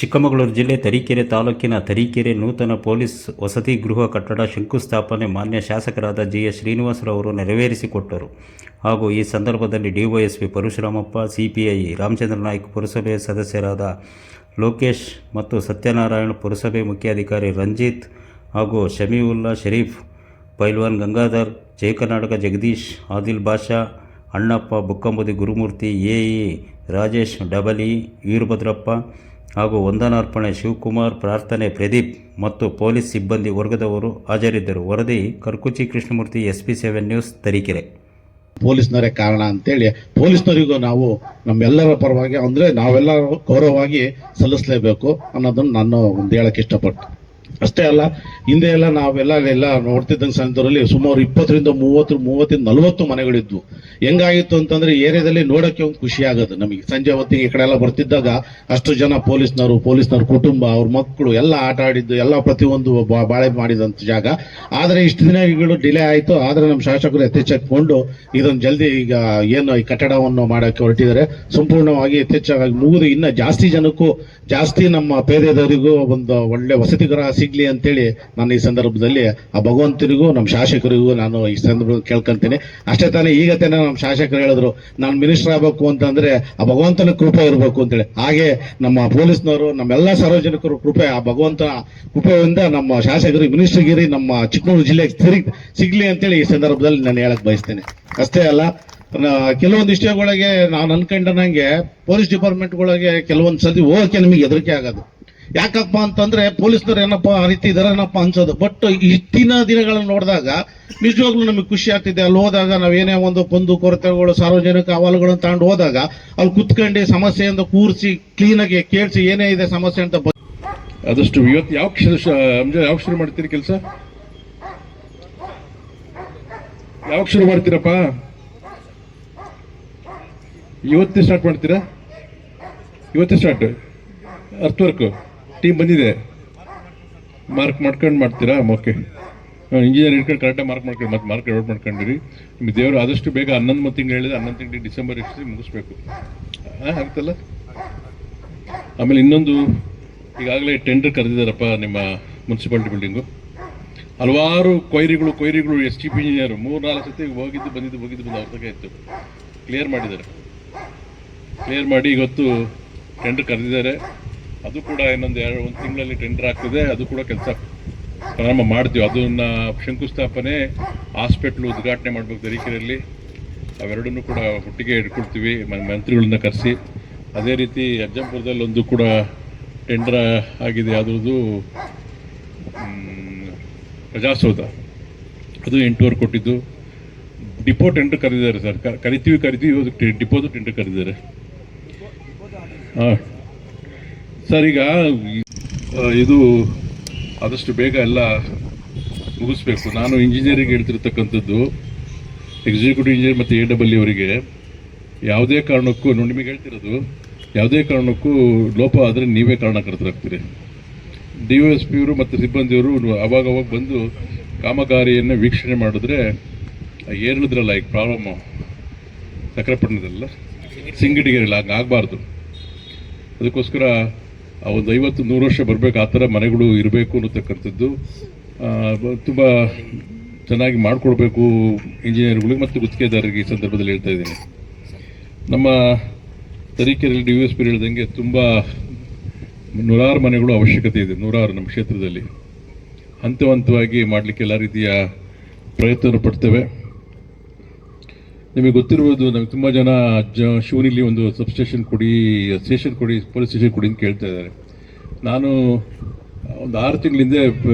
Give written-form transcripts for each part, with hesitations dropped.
ಚಿಕ್ಕಮಗಳೂರು ಜಿಲ್ಲೆ ತರೀಕೆರೆ ತಾಲೂಕಿನ ತರೀಕೆರೆ ನೂತನ ಪೊಲೀಸ್ ವಸತಿ ಗೃಹ ಕಟ್ಟಡ ಶಂಕುಸ್ಥಾಪನೆ ಮಾನ್ಯ ಶಾಸಕರಾದ ಜಿ.ಎಸ್. ಶ್ರೀನಿವಾಸರವರು ನೆರವೇರಿಸಿಕೊಟ್ಟರು. ಹಾಗೂ ಈ ಸಂದರ್ಭದಲ್ಲಿ ಡಿವೈಎಸ್ಪಿ ಪರಶುರಾಮಪ್ಪ, ಸಿಪಿಐ ರಾಮಚಂದ್ರ ನಾಯ್ಕ, ಪುರಸಭೆ ಸದಸ್ಯರಾದ ಲೋಕೇಶ್ ಮತ್ತು ಸತ್ಯನಾರಾಯಣ್, ಪುರಸಭೆ ಮುಖ್ಯಾಧಿಕಾರಿ ರಂಜಿತ್ ಹಾಗೂ ಶಮೀವುಲ್ಲಾ, ಶರೀಫ್, ಪೈಲ್ವಾನ್ Gangadhar, Jaya Karnataka Jagadish, Adil Basha, Annappa, Bukkambudi Gurumurthy, AE Rajesh, double E Veerabhadrappa ಹಾಗೂ ವಂದನಾರ್ಪಣೆ ಶಿವಕುಮಾರ್, ಪ್ರಾರ್ಥನೆ ಪ್ರದೀಪ್ ಮತ್ತು ಪೊಲೀಸ್ ಸಿಬ್ಬಂದಿ ವರ್ಗದವರು ಹಾಜರಿದ್ದರು. ವರದಿ ಕರ್ಕುಚಿ ಕೃಷ್ಣಮೂರ್ತಿ, SP7 ನ್ಯೂಸ್, ತರೀಕೆರೆ. ಪೊಲೀಸ್ನವರೇ ಕಾರಣ ಅಂತೇಳಿ ಪೊಲೀಸ್ನವರಿಗೂ ನಾವು ನಮ್ಮೆಲ್ಲರ ಪರವಾಗಿ ಅಂದ್ರೆ ನಾವೆಲ್ಲ ಗೌರವವಾಗಿ ಸಲ್ಲಿಸಲೇಬೇಕು ಅನ್ನೋದನ್ನ ನಾನು ಒಂದು ಹೇಳಕ್ಕೆ ಇಷ್ಟಪಟ್ಟು. ಅಷ್ಟೇ ಅಲ್ಲ, ಹಿಂದೆ ಎಲ್ಲ ನಾವೆಲ್ಲ ನೋಡ್ತಿದ್ದಂಗೆ ಸಂದರ್ಭದಲ್ಲಿ ಸುಮಾರು 20ರಿಂದ 30, 40 ಮನೆಗಳಿದ್ವು. ಹೆಂಗಾಗಿತ್ತು ಅಂತಂದ್ರೆ ಏರಿಯಾದಲ್ಲಿ ನೋಡಕ್ಕೆ ಒಂದು ಖುಷಿ ಆಗೋದು ನಮಗೆ. ಸಂಜೆ ಹೊತ್ತಿಗೆ ಈ ಕಡೆ ಎಲ್ಲ ಬರ್ತಿದ್ದಾಗ ಅಷ್ಟು ಜನ ಪೊಲೀಸ್ನವ್ರ ಕುಟುಂಬ, ಅವ್ರ ಮಕ್ಕಳು ಎಲ್ಲ ಆಟ ಆಡಿದ್ದು, ಎಲ್ಲ ಪ್ರತಿಯೊಂದು ಬಾಳೆ ಮಾಡಿದಂತ ಜಾಗ. ಆದ್ರೆ ಇಷ್ಟು ದಿನಗಳು ಡಿಲೇ ಆಯ್ತು. ಆದ್ರೆ ನಮ್ಮ ಶಾಸಕರು ಎತ್ತೆಚ್ಚೆತ್ಕೊಂಡು ಇದನ್ನ ಜಲ್ದಿ ಈಗ ಏನು ಈ ಕಟ್ಟಡವನ್ನು ಮಾಡಕ್ಕೆ ಹೊರಟಿದ್ದಾರೆ, ಸಂಪೂರ್ಣವಾಗಿ ಯಥೇಚ್ಛವಾಗಿ ಮುಗಿದು ಇನ್ನ ಜಾಸ್ತಿ ಜನಕ್ಕೂ, ಜಾಸ್ತಿ ನಮ್ಮ ಪೇದೆದವರಿಗೂ ಒಂದು ಒಳ್ಳೆ ವಸತಿ ಗೃಹ ಸಿಗ್ಲಿ ಅಂತೇಳಿ ನಾನು ಈ ಸಂದರ್ಭದಲ್ಲಿ ಆ ಭಗವಂತನಿಗೂ ನಮ್ಮ ಶಾಸಕರಿಗೂ ನಾನು ಈ ಸಂದರ್ಭದಲ್ಲಿ ಕೇಳ್ಕೊಂತೀನಿ. ಅಷ್ಟೇ ತಾನೇ, ಈಗ ತಾನೇ ನಮ್ಮ ಶಾಸಕರು ಹೇಳಿದ್ರು ನಾನು ಮಿನಿಸ್ಟರ್ ಆಗಬೇಕು ಅಂತಂದ್ರೆ ಆ ಭಗವಂತನ ಕೃಪೆ ಇರಬೇಕು ಅಂತೇಳಿ. ಹಾಗೆ ನಮ್ಮ ಪೊಲೀಸ್ನವರು, ನಮ್ಮೆಲ್ಲ ಸಾರ್ವಜನಿಕರು ಕೃಪೆ, ಆ ಭಗವಂತನ ಕೃಪೆಯಿಂದ ನಮ್ಮ ಶಾಸಕರಿಗೆ ಮಿನಿಸ್ಟರ್ಗಿರಿ ನಮ್ಮ ಚಿಕ್ಕಮಗಳೂರು ಜಿಲ್ಲೆಗೆ ಸಿಗ್ಲಿ ಅಂತೇಳಿ ಈ ಸಂದರ್ಭದಲ್ಲಿ ನಾನು ಹೇಳಕ್ ಬಯಸ್ತೇನೆ. ಅಷ್ಟೇ ಅಲ್ಲ, ಕೆಲವೊಂದು ವಿಷಯಗಳಿಗೆ ನಾನು ಅನ್ಕೊಂಡಂಗೆ ಪೊಲೀಸ್ ಡಿಪಾರ್ಟ್ಮೆಂಟ್ಗಳಿಗೆ ಕೆಲವೊಂದು ಸತಿ ಹೋಗಕ್ಕೆ ನಮಗೆ ಹೆದರಿಕೆ ಆಗೋದು. ಯಾಕಪ್ಪ ಅಂತಂದ್ರೆ ಪೊಲೀಸ್ನವ್ರು ಏನಪ್ಪ ಆ ರೀತಿ ಇದಾರೇನಪ್ಪ ಅನ್ಸೋದು. ಬಟ್ ಇಷ್ಟಿನ ದಿನಗಳನ್ನ ನೋಡಿದಾಗ ನಿಜವಾಗ್ಲೂ ನಮಗೆ ಖುಷಿ ಆಗ್ತಿದೆ. ಅಲ್ಲಿ ಹೋದಾಗ ನಾವೇನೇ ಒಂದು ಕುಂದು ಕೊರತೆಗಳು, ಸಾರ್ವಜನಿಕ ಅಹವಾಲುಗಳನ್ನು ತಗೊಂಡು ಹೋದಾಗ ಅಲ್ಲಿ ಕುತ್ಕೊಂಡು ಸಮಸ್ಯೆಯಿಂದ ಕೂರಿಸಿ ಕ್ಲೀನಾಗಿ ಕೇಳಿಸಿ ಏನೇ ಇದೆ ಸಮಸ್ಯೆ ಅಂತ ಆದಷ್ಟು ಇವತ್ತು ಯಾವ ಶುರು ಮಾಡ್ತೀರಿ ಕೆಲಸ? ಯಾವಾಗ ಶುರು ಮಾಡ್ತೀರಪ್ಪ? ಇವತ್ತೇ ಸ್ಟಾರ್ಟ್ ಮಾಡ್ತೀರಾ? ಇವತ್ತೇ ಸ್ಟಾರ್ಟ್. ಅರ್ತ್ ವರ್ಕ್ ಟೀಮ್ ಬಂದಿದೆ, ಮಾರ್ಕ್ ಮಾಡ್ಕೊಂಡು ಮಾಡ್ತೀರಾ? ಓಕೆ, ಇಂಜಿನಿಯರ್ ಇಟ್ಕೊಂಡು ಕರೆಕ್ಟಾಗಿ ಮಾರ್ಕ್ ಮಾಡ್ಕೊಂಡು ಮತ್ತೆ ಮಾರ್ಕ್ ಔಟ್ ಮಾಡ್ಕೊಂಡಿರಿ. ನಿಮ್ಗೆ ದೇವರು ಆದಷ್ಟು ಬೇಗ 11 ತಿಂಗಳು ಹೇಳಿದ್ರೆ 11 ತಿಂಗಳಿಗೆ ಡಿಸೆಂಬರ್ ಎಷ್ಟು ಮುಗಿಸ್ಬೇಕು, ಆಗ್ತಲ್ಲ. ಆಮೇಲೆ ಇನ್ನೊಂದು, ಈಗಾಗಲೇ ಟೆಂಡರ್ ಕರೆದಿದ್ದಾರಪ್ಪ ನಿಮ್ಮ ಮುನ್ಸಿಪಾಲಿಟಿ ಬಿಲ್ಡಿಂಗು. ಹಲವಾರು ಕೊಯ್ರಿಗಳು STP ಇಂಜಿನಿಯರು 3-4 ಸತಿ ಬಂದಿದ್ದು ಅವ್ರ ತಗ ಇತ್ತು. ಕ್ಲಿಯರ್ ಮಾಡಿದ್ದಾರೆ. ಕ್ಲಿಯರ್ ಮಾಡಿ ಇವತ್ತು ಟೆಂಡರ್ ಕರೆದಿದ್ದಾರೆ. ಅದು ಕೂಡ ಇನ್ನೊಂದು 1 ತಿಂಗಳಲ್ಲಿ ಟೆಂಡರ್ ಆಗ್ತದೆ. ಅದು ಕೂಡ ಕೆಲಸ ಪ್ರಾರಂಭ ಮಾಡ್ತೀವಿ. ಅದನ್ನ ಶಂಕುಸ್ಥಾಪನೆ, ಹಾಸ್ಪಿಟ್ಲು ಉದ್ಘಾಟನೆ ಮಾಡ್ಬೇಕು ತರೀಕೆರೆಯಲ್ಲಿ. ಅವೆರಡನ್ನೂ ಕೂಡ ಒಟ್ಟಿಗೆ ಇಟ್ಕೊಳ್ತೀವಿ ಮಂತ್ರಿಗಳನ್ನ ಕರೆಸಿ. ಅದೇ ರೀತಿ ಅಜ್ಜಂಪುರದಲ್ಲಿ ಒಂದು ಕೂಡ ಟೆಂಡರ್ ಆಗಿದೆ, ಯಾವುದ್ರದ್ದು ಪ್ರಜಾಸೌಧ, ಅದು 8 ಕೊಟ್ಟಿದ್ದು. ಡಿಪೋ ಟೆಂಡರ್ ಕರೆದಿದ್ದಾರೆ ಸರ್. ಕರಿತೀವಿ ಡಿಪೋದು ಟೆಂಡರ್ ಕರೆದಿದ್ದಾರೆ. ಹಾಂ ಸರ್, ಈಗ ಇದು ಆದಷ್ಟು ಬೇಗ ಎಲ್ಲ ಮುಗಿಸ್ಬೇಕು. ನಾನು ಇಂಜಿನಿಯರಿಂಗ್ ಹೇಳ್ತಿರ್ತಕ್ಕಂಥದ್ದು, ಎಕ್ಸಿಕ್ಯೂಟಿವ್ ಇಂಜಿನಿಯರ್ ಮತ್ತು AEE ಅವರಿಗೆ ಯಾವುದೇ ಕಾರಣಕ್ಕೂ, ನಿಮಗೆ ಹೇಳ್ತಿರೋದು, ಯಾವುದೇ ಕಾರಣಕ್ಕೂ ಲೋಪ ಆದರೆ ನೀವೇ ಕಾರಣಕರ್ತರಾಗ್ತೀರಿ. DOSP ಅವರು ಮತ್ತು ಸಿಬ್ಬಂದಿಯವರು ಅವಾಗವಾಗ ಬಂದು ಕಾಮಗಾರಿಯನ್ನು ವೀಕ್ಷಣೆ ಮಾಡಿದ್ರೆ ಏನಿದ್ರಲ್ಲ, ಈಗ ಪ್ರಾಬ್ಲಮ್ಮು ಸಕ್ಕರೆಪಟ್ಟಣದಲ್ಲ, ಸಿಂಗಡಿಗೆರೆಲ್ಲ ಆಗಬಾರ್ದು. ಅದಕ್ಕೋಸ್ಕರ ಒಂದು 50-100 ವರ್ಷ ಬರಬೇಕು, ಆ ಥರ ಮನೆಗಳು ಇರಬೇಕು ಅನ್ನತಕ್ಕಂಥದ್ದು ತುಂಬ ಚೆನ್ನಾಗಿ ಮಾಡಿಕೊಡ್ಬೇಕು ಇಂಜಿನಿಯರ್ಗಳಿಗೆ ಮತ್ತು ಗುತ್ತಿಗೆದಾರರಿಗೆ ಈ ಸಂದರ್ಭದಲ್ಲಿ ಹೇಳ್ತಾ ಇದ್ದೀನಿ. ನಮ್ಮ ತರೀಕೆರೆಯಲ್ಲಿ DOSP ಹೇಳ್ದಂಗೆ ತುಂಬ 100 ಮನೆಗಳು ಅವಶ್ಯಕತೆ ಇದೆ. 100 ನಮ್ಮ ಕ್ಷೇತ್ರದಲ್ಲಿ ಹಂತವಾಗಿ ಮಾಡಲಿಕ್ಕೆ ಎಲ್ಲ ರೀತಿಯ ಪ್ರಯತ್ನ ಪಡ್ತೇವೆ. ನಿಮಗೆ ಗೊತ್ತಿರ್ಬೋದು, ನಮಗೆ ತುಂಬ ಜನ ಶಿವನಿಲಿ ಒಂದು ಸಬ್ಸ್ಟೇಷನ್ ಕೊಡಿ, ಸ್ಟೇಷನ್ ಕೊಡಿ, ಪೊಲೀಸ್ ಸ್ಟೇಷನ್ ಕೊಡಿ ಅಂತ ಕೇಳ್ತಾ ಇದ್ದಾರೆ. ನಾನು ಒಂದು 6 ತಿಂಗಳ ಹಿಂದೆ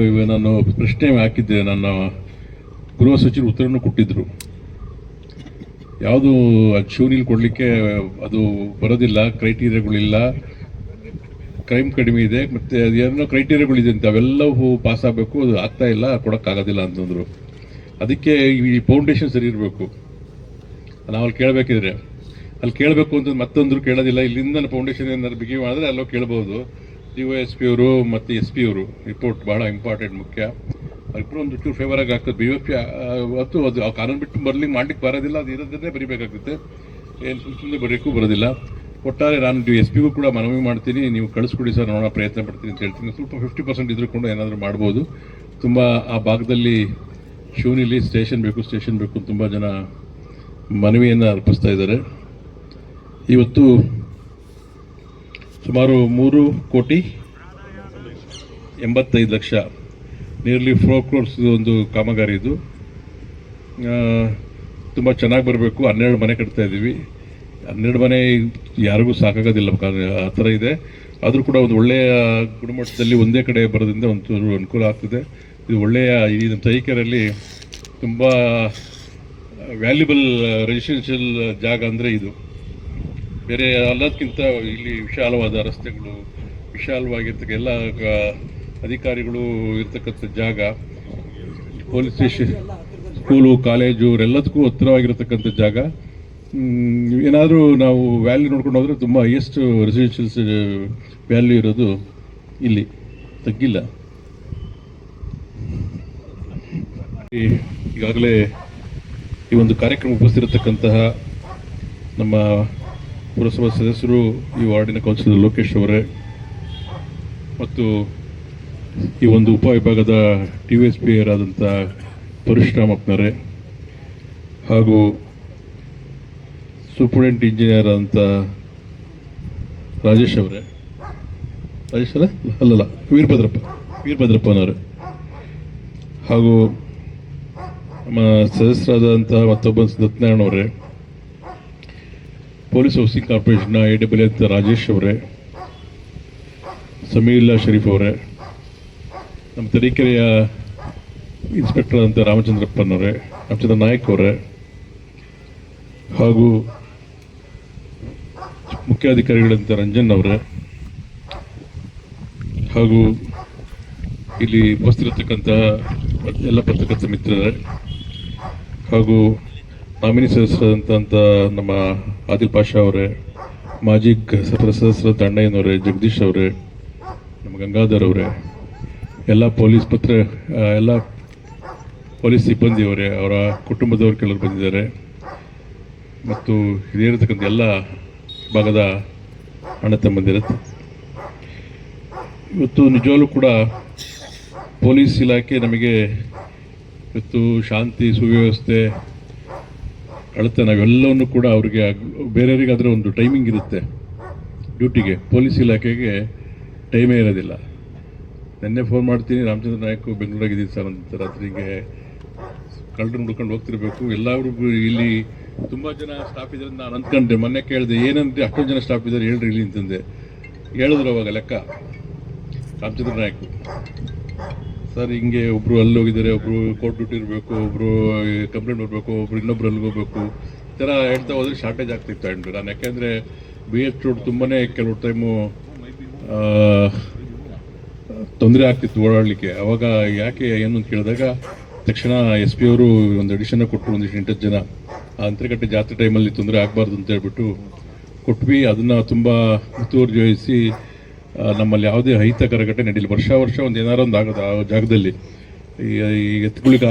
ನಾನು ಪ್ರಶ್ನೆ ಹಾಕಿದ್ದೆ. ನನ್ನ ಗೃಹ ಸಚಿವರು ಉತ್ತರವನ್ನು ಕೊಟ್ಟಿದ್ದರು. ಯಾವುದು ಶಿವನಿಲಿ ಕೊಡಲಿಕ್ಕೆ ಅದು ಬರೋದಿಲ್ಲ, ಕ್ರೈಟೀರಿಯಾಗಳಿಲ್ಲ, ಕ್ರೈಮ್ ಕಡಿಮೆ ಇದೆ, ಮತ್ತು ಅದು ಏನೋ ಕ್ರೈಟೀರಿಯಾಗಳಿದೆ ಅಂತ, ಅವೆಲ್ಲವೂ ಪಾಸ್ ಆಗಬೇಕು, ಅದು ಆಗ್ತಾ ಇಲ್ಲ, ಕೊಡೋಕ್ಕಾಗೋದಿಲ್ಲ ಅಂತಂದರು. ಅದಕ್ಕೆ ಈ ಫೌಂಡೇಶನ್ ಸರಿ ಇರಬೇಕು. ನಾವು ಅಲ್ಲಿ ಕೇಳಬೇಕಿದ್ರೆ ಅಲ್ಲಿ ಕೇಳಬೇಕು ಅಂತ ಮತ್ತೊಂದ್ರು ಕೇಳೋದಿಲ್ಲ. ಇಲ್ಲಿಂದ ಫೌಂಡೇಶನ್ ಏನಾದ್ರು ಬಿಗಿ ಮಾಡಿದ್ರೆ ಅಲ್ಲೋ ಕೇಳ್ಬೋದು. DOSP ಅವರು ಮತ್ತು SP ಅವರು ರಿಪೋರ್ಟ್ ಭಾಳ ಇಂಪಾರ್ಟೆಂಟ್, ಮುಖ್ಯ. ಇಬ್ಬರು ಒಂದು ಚೂರು ಫೇವರ್ ಆಗಿ ಆಗ್ತದೆ. BOP ಅದು ಕಾನೂನು ಬಿಟ್ಟು ಮಾಡ್ಲಿಕ್ಕೆ ಬರೋದಿಲ್ಲ, ಅದು ಇರೋದನ್ನೇ ಬರಿಬೇಕಾಗುತ್ತೆ. ಏನು ಸುಮ್ಮನೆ ಬರೋಕ್ಕೂ ಬರೋದಿಲ್ಲ. ಒಟ್ಟಾರೆ ನಾನು ಎಸ್ ಪಿಗೂ ಕೂಡ ಮನವಿ ಮಾಡ್ತೀನಿ, ನೀವು ಕಳಿಸ್ಕೊಡಿ ಸರ್, ನೋಡೋಣ ಪ್ರಯತ್ನ ಪಡ್ತೀನಿ ಅಂತ ಹೇಳ್ತೀನಿ. ಸ್ವಲ್ಪ 50% ಇದ್ರೂ ಕೂಡ ಏನಾದರೂ ಮಾಡ್ಬೋದು. ತುಂಬ ಆ ಭಾಗದಲ್ಲಿ ಶಿವನಿಲಿ ಸ್ಟೇಷನ್ ಬೇಕು ತುಂಬ ಜನ ಮನವಿಯನ್ನು ಅರ್ಪಿಸ್ತಾ ಇದ್ದಾರೆ. ಇವತ್ತು ಸುಮಾರು 3,85,00,000 ನಿಯರ್ಲಿ 4 crores ಒಂದು ಕಾಮಗಾರಿ ಇದು. ತುಂಬ ಚೆನ್ನಾಗಿ ಬರಬೇಕು. 12 ಮನೆ ಕಟ್ತಾ ಇದ್ದೀವಿ. 12 ಮನೆ ಯಾರಿಗೂ ಸಾಕಾಗೋದಿಲ್ಲ, ಆ ಥರ ಇದೆ. ಆದರೂ ಕೂಡ ಒಂದು ಒಳ್ಳೆಯ ಗುಣಮಟ್ಟದಲ್ಲಿ ಒಂದೇ ಕಡೆ ಬರೋದ್ರಿಂದ ಒಂಚೂರು ಅನುಕೂಲ ಆಗ್ತದೆ. ಇದು ಒಳ್ಳೆಯ ಈ ನಮ್ಮ ತರೀಕೆರೆಯಲ್ಲಿ ತುಂಬ ವ್ಯಾಲ್ಯೂಬಲ್ ರೆಸಿಡೆನ್ಷಿಯಲ್ ಜಾಗ ಅಂದರೆ ಇದು. ಬೇರೆ ಎಲ್ಲದಕ್ಕಿಂತ ಇಲ್ಲಿ ವಿಶಾಲವಾದ ರಸ್ತೆಗಳು, ವಿಶಾಲವಾಗಿರ್ತಕ್ಕ ಎಲ್ಲ ಅಧಿಕಾರಿಗಳು ಇರ್ತಕ್ಕಂಥ ಜಾಗ, ಪೊಲೀಸ್ ಸ್ಟೇಷನ್, ಸ್ಕೂಲು, ಕಾಲೇಜು ಎಲ್ಲದಕ್ಕೂ ಹತ್ತಿರವಾಗಿರತಕ್ಕಂಥ ಜಾಗ. ಏನಾದರೂ ನಾವು ವ್ಯಾಲ್ಯೂ ನೋಡ್ಕೊಂಡು ಹೋದರೆ ತುಂಬ ಹೈಯೆಸ್ಟ್ ರೆಸಿಡೆನ್ಷಿಯಲ್ಸ್ ವ್ಯಾಲ್ಯೂ ಇರೋದು ಇಲ್ಲಿ, ತಗ್ಗಿಲ್ಲ. ಈಗಾಗಲೇ ಈ ಒಂದು ಕಾರ್ಯಕ್ರಮ ಉಪಸ್ಥಿತಿರತಕ್ಕಂತಹ ನಮ್ಮ ಪುರಸಭಾ ಸದಸ್ಯರು, ಈ ವಾರ್ಡಿನ ಕೌನ್ಸಿಲರ್ ಲೋಕೇಶ್ ಅವರೇ ಮತ್ತು ಈ ಒಂದು ಉಪವಿಭಾಗದ DYSP ಆದಂಥ ಪರಶುರಾಮಪ್ಪನವರೇ ಹಾಗೂ ಸೂಪರಿಂಟೆಂಡೆಂಟ್ ಇಂಜಿನಿಯರ್ ಆದಂಥ ರಾಜೇಶ್ ಅವರೇ, ರಾಜೇಶ್ ಅಲ್ಲಲ್ಲ ವೀರಭದ್ರಪ್ಪನವರೇ ಹಾಗೂ ನಮ್ಮ ಸದಸ್ಯರಾದಂಥ ಮತ್ತೊಬ್ಬ ಸತ್ಯನಾರಾಯಣವರೇ, ಪೊಲೀಸ್ ಹೌಸಿಂಗ್ ಕಾರ್ಪೊರೇಷನ್ನ AWA ಅಂತ ರಾಜೇಶ್ ಅವರೇ, ಸಮೀಲ್ಲಾ ಶರೀಫ್ ಅವರೇ, ನಮ್ಮ ತರೀಕೆರೆಯ ಇನ್ಸ್ಪೆಕ್ಟರ್ ಅಂತ ರಾಮಚಂದ್ರ ನಾಯಕ್ ಅವರೇ ಹಾಗೂ ಮುಖ್ಯಾಧಿಕಾರಿಗಳಂತ ರಂಜನ್ ಅವರೇ ಹಾಗೂ ಇಲ್ಲಿ ಉಪಸ್ಥಿರತಕ್ಕಂಥ ಎಲ್ಲ ಪತ್ರಕರ್ತ ಮಿತ್ರರೇ ಹಾಗೂ ನಾಮಿನಿ ಸದಸ್ಯರಾದಂಥ ನಮ್ಮ ಆದಿಲ್ ಪಾಷಾ ಅವರೇ, ಮಾಜಿ ಸದಸ್ಯರಾದ ಅಣ್ಣಯ್ಯನವರೇ, ಜಗದೀಶ್ ಅವರೇ, ನಮ್ಮ ಗಂಗಾಧರ್ ಅವರೇ, ಎಲ್ಲ ಪೊಲೀಸ್ ಸಿಬ್ಬಂದಿಯವರೇ, ಅವರ ಕುಟುಂಬದವರು ಕೆಲವರು ಬಂದಿದ್ದಾರೆ ಮತ್ತು ಇದೇರತಕ್ಕಂಥ ಎಲ್ಲ ಭಾಗದ ಅಣ್ಣ ತಮ್ಮಂದಿರುತ್ತೆ. ಇವತ್ತು ನಿಜವಾಗ್ಲೂ ಕೂಡ ಪೊಲೀಸ್ ಇಲಾಖೆ ನಮಗೆ ಇವತ್ತು ಶಾಂತಿ, ಸುವ್ಯವಸ್ಥೆ, ಕಳ್ತನ ಇವೆಲ್ಲವನ್ನು ಕೂಡ ಅವರಿಗೆ ಬೇರೆಯವರಿಗೆ ಅದರ ಒಂದು ಟೈಮಿಂಗ್ ಇರುತ್ತೆ ಡ್ಯೂಟಿಗೆ. ಪೊಲೀಸ್ ಇಲಾಖೆಗೆ ಟೈಮೇ ಇರೋದಿಲ್ಲ. ನೆನ್ನೆ ಫೋನ್ ಮಾಡ್ತೀನಿ, ರಾಮಚಂದ್ರ ನಾಯಕ್ ಬೆಂಗಳೂರಾಗಿದ್ದೀನಿ ಸರ್ ಅಂತ, ರಾತ್ರಿಗೆ ಕಳ್ಳರು ಹುಡ್ಕೊಂಡು ಹೋಗ್ತಿರ್ಬೇಕು. ಎಲ್ಲರಿಗೂ ಇಲ್ಲಿ ತುಂಬ ಜನ ಸ್ಟಾಫ್ ಇದ್ದಾರೆ ನಾನು ಅಂದ್ಕೊಂಡೆ. ಮೊನ್ನೆ ಕೇಳಿದೆ, ಏನಂದ್ರೆ ಅಷ್ಟೊಂದು ಜನ ಸ್ಟಾಫ್ ಇದ್ದಾರೆ ಹೇಳ್ರಿ ಇಲ್ಲಿ ಅಂತಂದೆ. ಹೇಳಿದ್ರು ಅವಾಗ ಲೆಕ್ಕ ರಾಮಚಂದ್ರ ನಾಯಕ್ ಸರ್, ಹಿಂಗೆ ಒಬ್ಬರು ಅಲ್ಲಿ ಹೋಗಿದ್ದಾರೆ, ಒಬ್ಬರು ಕೋರ್ಟ್ ಡ್ಯೂಟಿ ಇರಬೇಕು, ಒಬ್ಬರು ಕಂಪ್ಲೇಂಟ್ ಬರಬೇಕು, ಒಬ್ರು ಇನ್ನೊಬ್ರು ಅಲ್ಲಿಗೆ ಹೋಗ್ಬೇಕು, ಈ ಥರ ಹೇಳ್ತಾ ಹೋದ್ರೆ ಶಾರ್ಟೇಜ್ ಆಗ್ತಿತ್ತು ಅಂಡ್ರು. ನಾನು ಯಾಕೆಂದರೆ BH ರೋಡ್ ತುಂಬಾ ಕೆಲವು ಟೈಮು ತೊಂದರೆ ಆಗ್ತಿತ್ತು ಓಡಾಡಲಿಕ್ಕೆ. ಅವಾಗ ಯಾಕೆ ಏನು ಅಂತ ಕೇಳಿದಾಗ ತಕ್ಷಣ SP ಅವರು ಒಂದು ಅಡಿಷನ್ ಕೊಟ್ಟರು, ಒಂದಿಷ್ಟು 8 ಜನ ಆ ಅಂತರಗಟ್ಟೆ ಜಾತ್ರೆ ಟೈಮಲ್ಲಿ ತೊಂದರೆ ಆಗಬಾರ್ದು ಅಂತ ಹೇಳ್ಬಿಟ್ಟು ಕೊಟ್ವಿ. ಅದನ್ನು ತುಂಬ ಮುತುವರ್ಜಿ ವಹಿಸಿ ನಮ್ಮಲ್ಲಿ ಯಾವುದೇ ಅಹಿತಕರ ಘಟನೆ ನಡೀಲಿ, ವರ್ಷ ಒಂದು ಏನಾರು ಒಂದು ಆಗೋದು ಆ ಜಾಗದಲ್ಲಿ ಈ ಎತ್ತುಗಳಿಗೆ